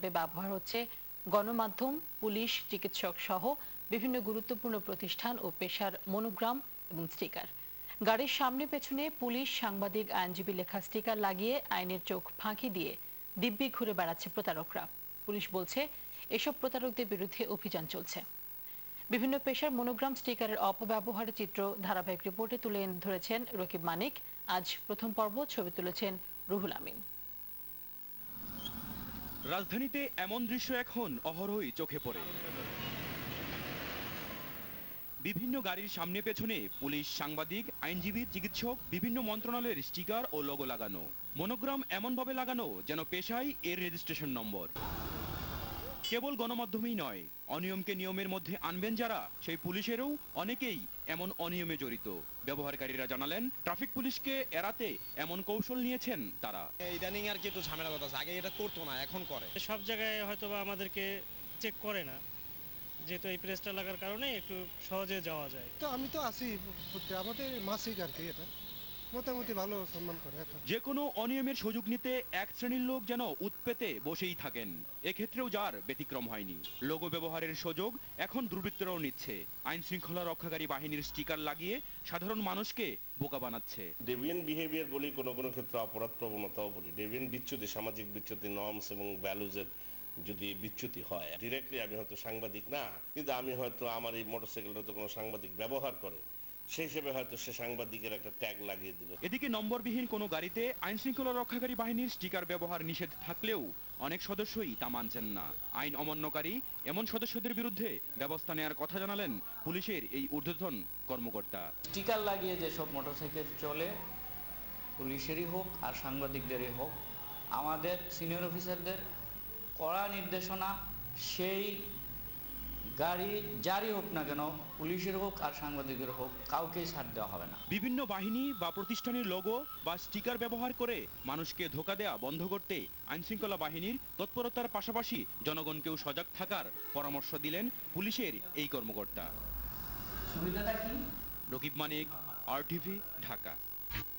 হিসাবে ব্যবহার হচ্ছে গণমাধ্যম, পুলিশ, চিকিৎসক সহ বিভিন্ন গুরুত্বপূর্ণ প্রতিষ্ঠান ও পেশার মনোগ্রাম এবং স্টিকার। গাড়ির সামনে পেছনে পুলিশ, সাংবাদিক, আইনজীবী লেখা স্টিকার লাগিয়ে আইনের চোখ ফাঁকি দিয়ে দিব্যি ঘুরে বেড়াচ্ছে প্রতারকরা। পুলিশ বলছে এসব প্রতারকদের বিরুদ্ধে অভিযান চলছে। বিভিন্ন পেশার মনোগ্রাম, স্টিকারের অপব্যবহারের চিত্র ধারাবাহিক রিপোর্টে তুলে ধরেছেন রকিব মানিক। আজ প্রথম পর্ব, ছবি তুলেছেন রুহুল আমিন। রাজধানীতে এমন দৃশ্য এখন অহরহই চোখে পড়ে। বিভিন্ন গাড়ির সামনে পেছনে পুলিশ, সাংবাদিক, আইনজীবী, চিকিৎসক, বিভিন্ন মন্ত্রণালয়ের স্টিকার ও লোগো লাগানো। মনোগ্রাম এমনভাবে লাগানো যেন পেশায় এর রেজিস্ট্রেশন নম্বর। কেবল গণমাধ্যমেই নয়, অনিয়মকে নিয়মের মধ্যে আনবেন যারা, সেই পুলিশেরও অনেকেই এমন অনিয়মে জড়িত। ব্যবহারকারীরা জানালেন, ট্রাফিক পুলিশকে এড়াতে এমন কৌশল নিয়েছেন তারা। ইদানিং আর কি একটু ঝামেলা কথা আছে, আগে এটা করতো না, এখন করে। সব জায়গায় হয়তো বা আমাদেরকে চেক করে না, যেহেতু এই প্রেসটা লাগার কারণে একটু সহজে যাওয়া যায়। তো আমি তো আছি, আমাদের মাসিক আর কি, এটা মোটামুটি ভালো সম্মান করে। যে কোনো অনিয়মের সুযোগ নিতে এক শ্রেণীর লোক যেন উৎপেতে বসেই থাকেন। এক্ষেত্রেও যার ব্যতিক্রম হয়নি। লোগো ব্যবহারের সুযোগ এখন দুর্বৃত্তরাও নিচ্ছে। আইন শৃঙ্খলা রক্ষাকারী বাহিনীর স্টিকার লাগিয়ে সাধারণ মানুষকে বোকা বানাচ্ছে। ডেভিয়েন্ট বিহেভিয়ার বলি, কোনো কোনো ক্ষেত্রে অপরাধ প্রবণতাও বলি। ডেভিয়েন্ট বিচ্যুতি, সামাজিক বিচ্যুতি, নর্মস এবং ভ্যালুজের যদি বিচ্যুতি হয়, ডিরেক্টলি আমি হয়তো সাংবাদিক না, কিন্তু আমি হয়তো আমার এই মোটরসাইকেলটা তো কোনো সাংবাদিক ব্যবহার করে, সেই হিসেবে হয়তো সে সাংবাদিকের একটা ট্যাগ লাগিয়ে দিল। এদিকে নম্বরবিহীন কোনো গাড়িতে আইন শৃঙ্খলা রক্ষাকারী বাহিনীর স্টিকার ব্যবহার নিষেধ থাকলেও অনেক সদস্যই তা মানছেন না। আইন অমান্যকারী এমন সদস্যদের বিরুদ্ধে ব্যবস্থা নেওয়ার কথা জানালেন পুলিশের এই ঊর্ধ্বতন কর্মকর্তা। স্টিকার লাগিয়ে যেসব মোটরসাইকেল চলে, পুলিশেরই হোক আর সাংবাদিকদেরই হোক, আমাদের সিনিয়র অফিসারদের কড়া নির্দেশনা, সেই গাড়ি যারই হোক না কেন, পুলিশের হোক আর সাংবাদিকের হোক, কাউকেই ছাড় দেওয়া হবে না। বিভিন্ন বাহিনী বা প্রতিষ্ঠানের লোগো বা স্টিকার ব্যবহার করে মানুষকে ধোঁকা দেয়া বন্ধ করতে আইন শৃঙ্খলা বাহিনীর তৎপরতার পাশাপাশি জনগণকেও সজাগ থাকার পরামর্শ দিলেন পুলিশের এই কর্মকর্তা। সুবিধাটা কি? রকিব মানিক, RTV, ঢাকা।